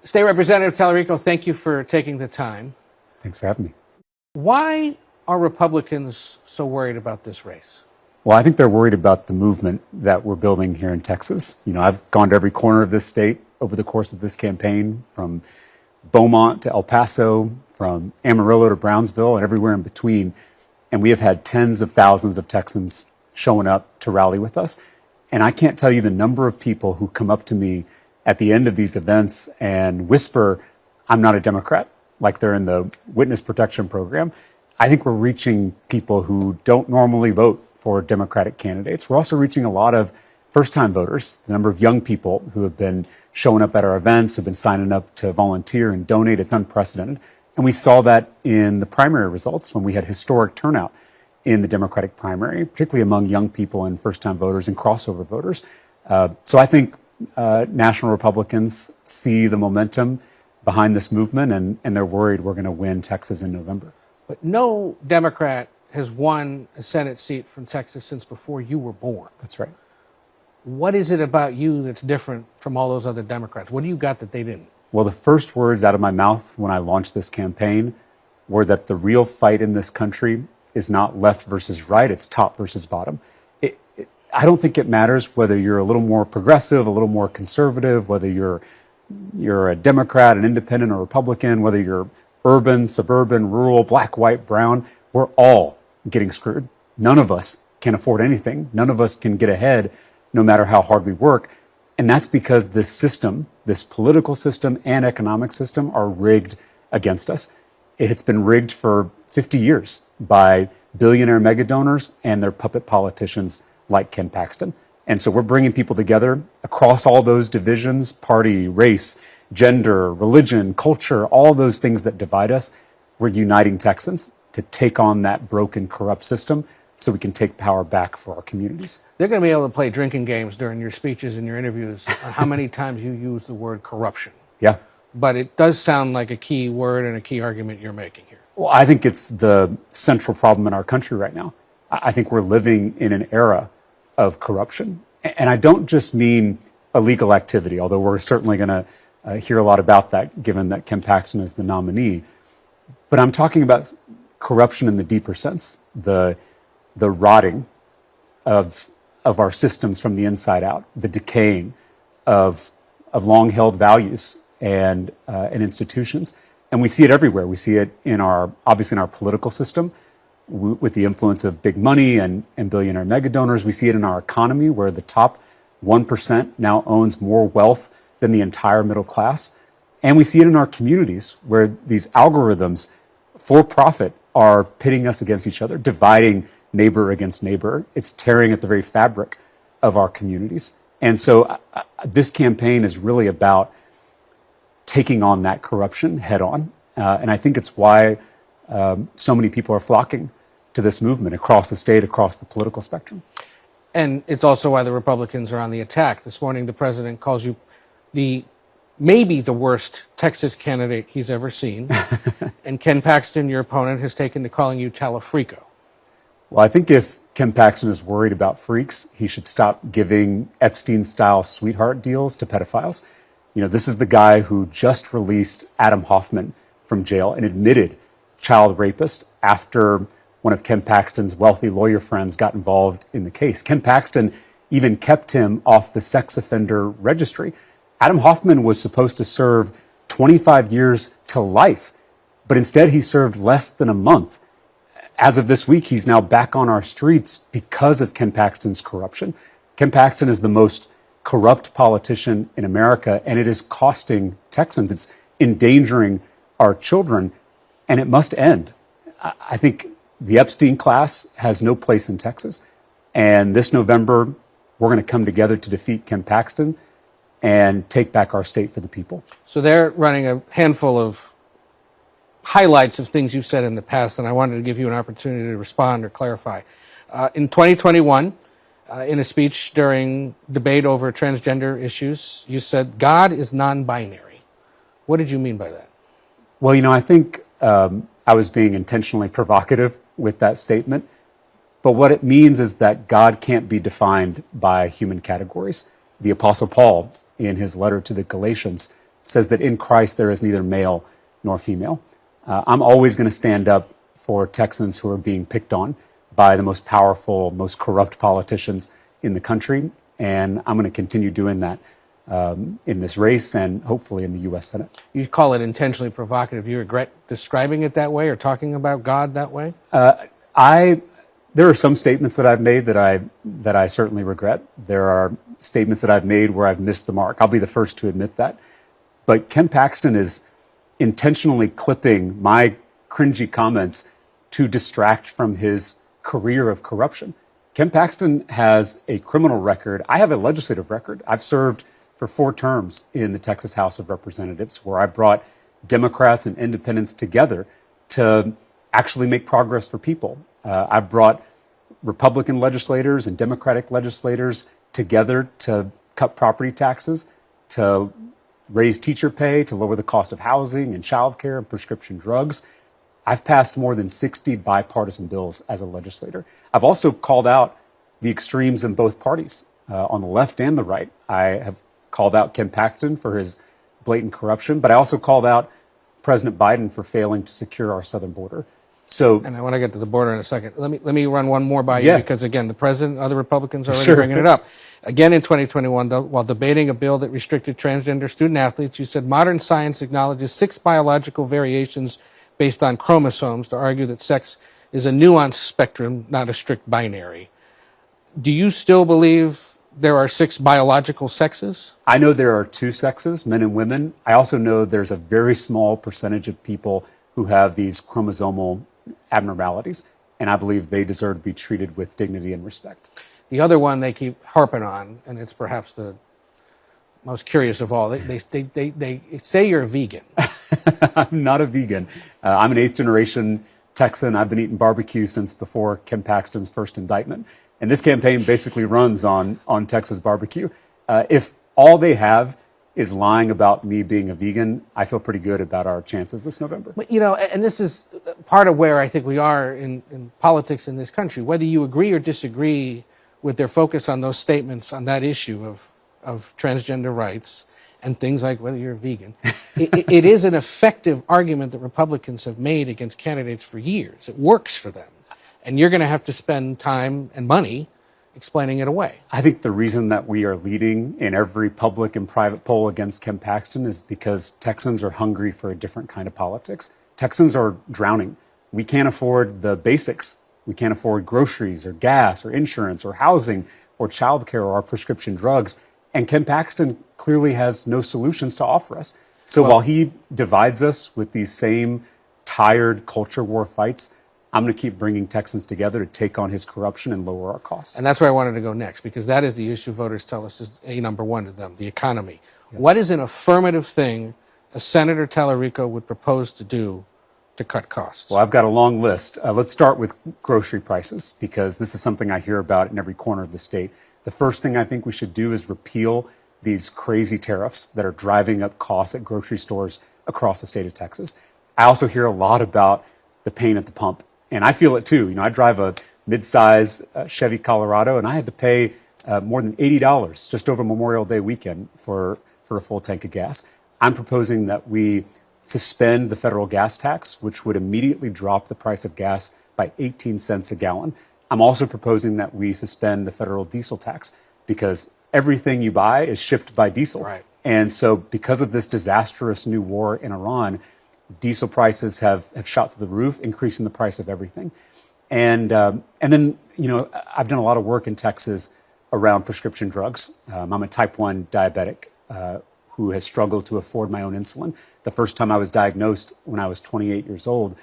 State Representative Talarico, thank you for taking the time. Thanks for having me. Why are Republicans so worried about this race? Well, I think they're worried about the movement that we're building here in Texas. You know, I've gone to every corner of this state over the course of this campaign, from Beaumont to El Paso, from Amarillo to Brownsville, and everywhere in between. And we have had tens of thousands of Texans showing up to rally with us. And I can't tell you the number of people who come up to me at the end of these events and whisper, "I'm not a Democrat," like they're in the witness protection program. I think we're reaching people who don't normally vote for Democratic candidates. We're also reaching a lot of first-time voters, the number of young people who have been showing up at our events, who have been signing up to volunteer and donate. It's unprecedented. And we saw that in the primary results when we had historic turnout in the Democratic primary, particularly among young people and first-time voters and crossover voters. So I think national Republicans see the momentum behind this movement, and they're worried we're going to win Texas in November. But no Democrat has won a Senate seat from Texas since before you were born. That's right. What is it about you that's different from all those other Democrats? What do you got that they didn't? Well, the first words out of my mouth when I launched this campaign were that the real fight in this country is not left versus right, it's top versus bottom. I don't think it matters whether you're a little more progressive, a little more conservative, whether you're a Democrat, an independent, or Republican, whether you're urban, suburban, rural, black, white, brown. We're all getting screwed. None of us can afford anything. None of us can get ahead no matter how hard we work. And that's because this system, this political system and economic system, are rigged against us. It's been rigged for 50 years by billionaire mega donors and their puppet politicians like Ken Paxton. And so we're bringing people together across all those divisions: party, race, gender, religion, culture, all those things that divide us. We're uniting Texans to take on that broken, corrupt system so we can take power back for our communities. They're going to be able to play drinking games during your speeches and your interviews on how many times you use the word corruption. Yeah. But it does sound like a key word and a key argument you're making here. Well, I think it's the central problem in our country right now. I think we're living in an era of corruption. And I don't just mean illegal activity, although we're certainly going to hear a lot about that, given that Ken Paxton is the nominee. But I'm talking about corruption in the deeper sense, the rotting of our systems from the inside out, the decaying of long-held values and institutions. And we see it everywhere. We see it obviously in our political system, with the influence of big money and billionaire mega donors. We see it in our economy, where the top 1% now owns more wealth than the entire middle class. And we see it in our communities, where these algorithms for profit are pitting us against each other, dividing neighbor against neighbor. It's tearing at the very fabric of our communities. And so this campaign is really about taking on that corruption head on. And I think it's why so many people are flocking to this movement across the state, across the political spectrum. And it's also why the Republicans are on the attack. This morning, the president calls you maybe the worst Texas candidate he's ever seen. And Ken Paxton, your opponent, has taken to calling you Talarico. Well, I think if Ken Paxton is worried about freaks, he should stop giving Epstein-style sweetheart deals to pedophiles. You know, this is the guy who just released Adam Hoffman from jail and admitted child rapist after one of Ken Paxton's wealthy lawyer friends got involved in the case. Ken Paxton even kept him off the sex offender registry. Adam Hoffman was supposed to serve 25 years to life, but instead he served less than a month. As of this week, he's now back on our streets because of Ken Paxton's corruption. Ken Paxton is the most corrupt politician in America, and it is costing Texans. It's endangering our children, and it must end. I think the Epstein class has no place in Texas, and this November, we're going to come together to defeat Ken Paxton and take back our state for the people. So they're running a handful of highlights of things you've said in the past, and I wanted to give you an opportunity to respond or clarify. In 2021, in a speech during debate over transgender issues, you said, "God is non-binary." What did you mean by that? Well, you know, I think I was being intentionally provocative with that statement. But what it means is that God can't be defined by human categories. The Apostle Paul, in his letter to the Galatians, says that in Christ there is neither male nor female. I'm always going to stand up for Texans who are being picked on by the most powerful, most corrupt politicians in the country, and I'm going to continue doing that in this race and hopefully in the U.S. Senate. You call it intentionally provocative. Do you regret describing it that way or talking about God that way? There are some statements that I've made that I certainly regret. There are statements that I've made where I've missed the mark. I'll be the first to admit that. But Ken Paxton is intentionally clipping my cringy comments to distract from his career of corruption. Ken Paxton has a criminal record. I have a legislative record. I've served for 4 terms in the Texas House of Representatives, where I brought Democrats and independents together to actually make progress for people. I brought Republican legislators and Democratic legislators together to cut property taxes, to raise teacher pay, to lower the cost of housing and childcare and prescription drugs. I've passed more than 60 bipartisan bills as a legislator. I've also called out the extremes in both parties, on the left and the right. I have called out Ken Paxton for his blatant corruption, but I also called out President Biden for failing to secure our southern border. So, and I want to get to the border in a second. Let me run one more by you, yeah, because again, the president, other Republicans are already sure bringing it up. Again, in 2021, while debating a bill that restricted transgender student athletes, you said modern science acknowledges 6 biological variations based on chromosomes to argue that sex is a nuanced spectrum, not a strict binary. Do you still believe there are 6 biological sexes? I know there are 2 sexes, men and women. I also know there's a very small percentage of people who have these chromosomal abnormalities, and I believe they deserve to be treated with dignity and respect. The other one they keep harping on, and it's perhaps the most curious of all, they say you're a vegan. I'm not a vegan. I'm an 8th generation Texan. I've been eating barbecue since before Ken Paxton's first indictment. And this campaign basically runs on Texas barbecue. If all they have is lying about me being a vegan, I feel pretty good about our chances this November. But, you know, and this is part of where I think we are in politics in this country. Whether you agree or disagree with their focus on those statements on that issue of transgender rights and things like whether you're a vegan, it is an effective argument that Republicans have made against candidates for years. It works for them. And you're going to have to spend time and money explaining it away. I think the reason that we are leading in every public and private poll against Ken Paxton is because Texans are hungry for a different kind of politics. Texans are drowning. We can't afford the basics. We can't afford groceries or gas or insurance or housing or childcare or our prescription drugs. And Ken Paxton clearly has no solutions to offer us. So while he divides us with these same tired culture war fights, I'm going to keep bringing Texans together to take on his corruption and lower our costs. And that's where I wanted to go next, because that is the issue voters tell us is number one to them, the economy. Yes. What is an affirmative thing a Senator Talarico would propose to do to cut costs? Well, I've got a long list. Let's start with grocery prices, because this is something I hear about in every corner of the state. The first thing I think we should do is repeal these crazy tariffs that are driving up costs at grocery stores across the state of Texas. I also hear a lot about the pain at the pump. And I feel it too. You know, I drive a mid-size Chevy Colorado, and I had to pay more than $80 just over Memorial Day weekend for a full tank of gas. I'm proposing that we suspend the federal gas tax, which would immediately drop the price of gas by 18 cents a gallon. I'm also proposing that we suspend the federal diesel tax, because everything you buy is shipped by diesel. Right. And so because of this disastrous new war in Iran, diesel prices have shot through the roof, increasing the price of everything. And then, you know, I've done a lot of work in Texas around prescription drugs. I'm a type 1 diabetic who has struggled to afford my own insulin. The first time I was diagnosed when I was 28 years old,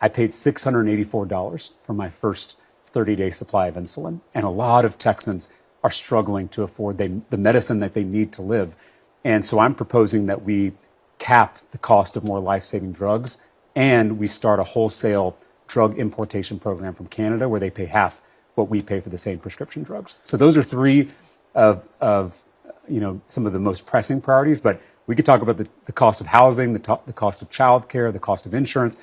I paid $684 for my first 30-day supply of insulin. And a lot of Texans are struggling to afford the medicine that they need to live. And so I'm proposing that we cap the cost of more life-saving drugs, and we start a wholesale drug importation program from Canada where they pay half what we pay for the same prescription drugs. So those are 3 of you know, some of the most pressing priorities, but we could talk about the cost of housing, the cost of childcare, the cost of insurance.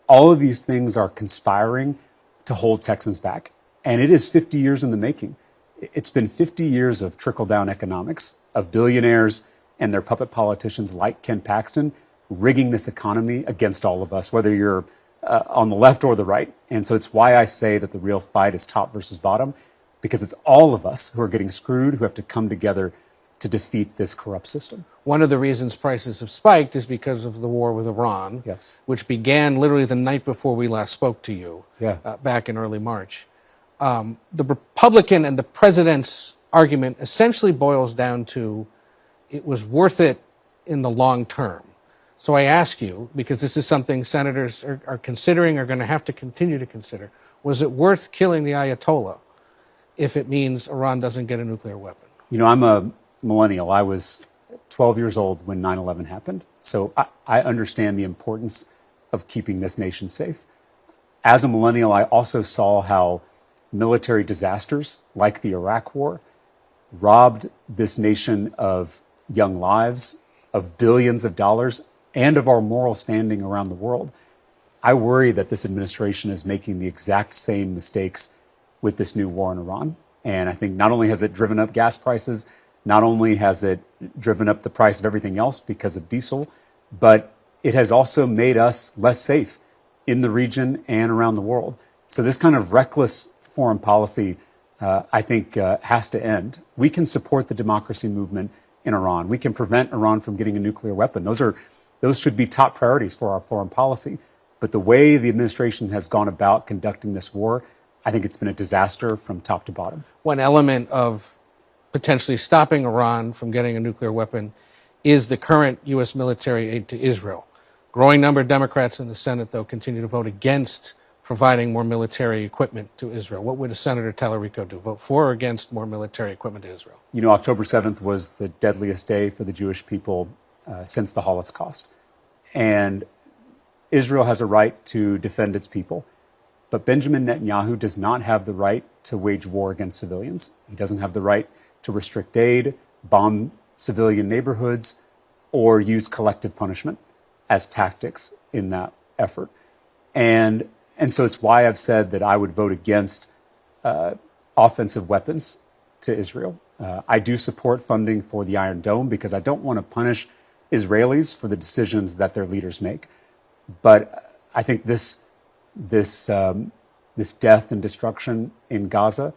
All of these things are conspiring to hold Texans back, and it is 50 years in the making. It's been 50 years of trickle-down economics, of billionaires and their puppet politicians like Ken Paxton rigging this economy against all of us, whether you're on the left or the right. And so it's why I say that the real fight is top versus bottom, because it's all of us who are getting screwed, who have to come together to defeat this corrupt system. One of the reasons prices have spiked is because of the war with Iran, Yes. which began literally the night before we last spoke to you, Yeah. back in early March. The Republican and the president's argument essentially boils down to it was worth it in the long term. So I ask you, because this is something senators are considering, are going to have to continue to consider, was it worth killing the Ayatollah if it means Iran doesn't get a nuclear weapon? You know, I'm a millennial. I was 12 years old when 9/11 happened. So I understand the importance of keeping this nation safe. As a millennial, I also saw how military disasters like the Iraq War robbed this nation of young lives, of billions of dollars, and of our moral standing around the world. I worry that this administration is making the exact same mistakes with this new war in Iran. And I think not only has it driven up gas prices, not only has it driven up the price of everything else because of diesel, but it has also made us less safe in the region and around the world. So this kind of reckless foreign policy, I think, has to end. We can support the democracy movement in Iran. We can prevent Iran from getting a nuclear weapon. Those should be top priorities for our foreign policy. But the way the administration has gone about conducting this war, I think it's been a disaster from top to bottom. One element of potentially stopping Iran from getting a nuclear weapon is the current U.S. military aid to Israel. Growing number of Democrats in the Senate, though, continue to vote against providing more military equipment to Israel. What would Senator Talarico do? Vote for or against more military equipment to Israel? You know, October 7th was the deadliest day for the Jewish people since the Holocaust. And Israel has a right to defend its people. But Benjamin Netanyahu does not have the right to wage war against civilians. He doesn't have the right to restrict aid, bomb civilian neighborhoods, or use collective punishment as tactics in that effort. And so it's why I've said that I would vote against offensive weapons to Israel. I do support funding for the Iron Dome because I don't want to punish Israelis for the decisions that their leaders make. But I think this death and destruction in Gaza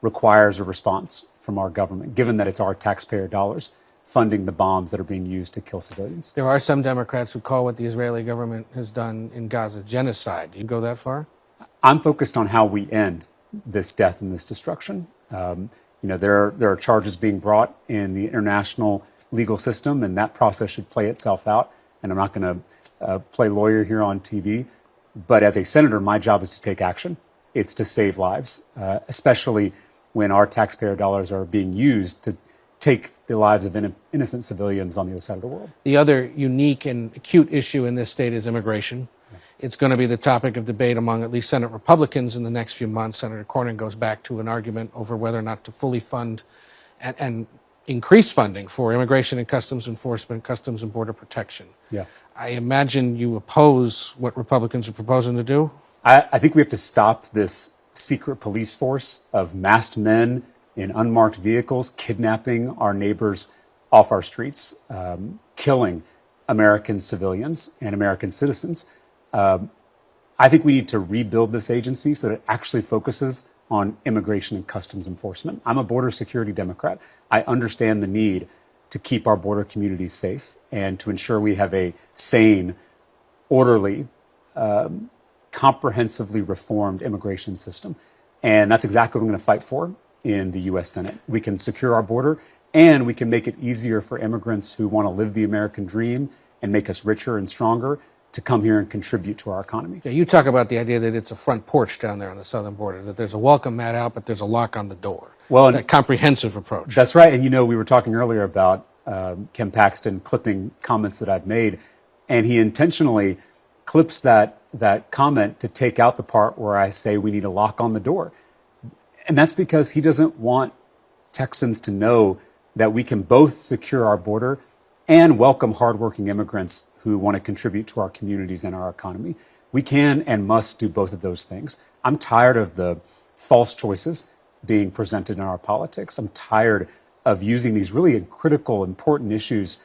requires a response from our government, given that it's our taxpayer dollars funding the bombs that are being used to kill civilians. There are some Democrats who call what the Israeli government has done in Gaza genocide. Do you go that far? I'm focused on how we end this death and this destruction. There are charges being brought in the international legal system, and that process should play itself out. And I'm not going to play lawyer here on TV. But as a senator, my job is to take action. It's to save lives, especially when our taxpayer dollars are being used to take the lives of innocent civilians on the other side of the world. The other unique and acute issue in this state is immigration. It's going to be the topic of debate among at least Senate Republicans in the next few months. Senator Cornyn goes back to an argument over whether or not to fully fund and increase funding for immigration and customs enforcement, customs and border protection. Yeah. I imagine you oppose what Republicans are proposing to do? I think we have to stop this secret police force of masked men in unmarked vehicles kidnapping our neighbors off our streets, killing American civilians and American citizens. I think we need to rebuild this agency so that it actually focuses on immigration and customs enforcement. I'm a border security Democrat. I understand the need to keep our border communities safe and to ensure we have a sane, orderly, comprehensively reformed immigration system. And that's exactly what I'm going to fight for in the U.S. Senate. We can secure our border, and we can make it easier for immigrants who want to live the American dream and make us richer and stronger to come here and contribute to our economy. Yeah, you talk about the idea that it's a front porch down there on the southern border, that there's a welcome mat out, but there's a lock on the door. Well, that comprehensive approach. That's right. And, we were talking earlier about Ken Paxton clipping comments that I've made, and he intentionally clips that comment to take out the part where I say we need a lock on the door. And that's because he doesn't want Texans to know that we can both secure our border and welcome hardworking immigrants who want to contribute to our communities and our economy. We can and must do both of those things. I'm tired of the false choices being presented in our politics. I'm tired of using these really critical, important issues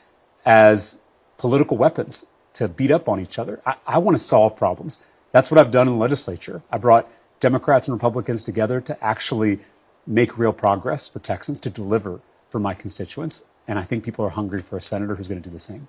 as political weapons to beat up on each other. I want to solve problems. That's what I've done in the legislature. I brought Democrats and Republicans together to actually make real progress for Texans, to deliver for my constituents. And I think people are hungry for a senator who's going to do the same.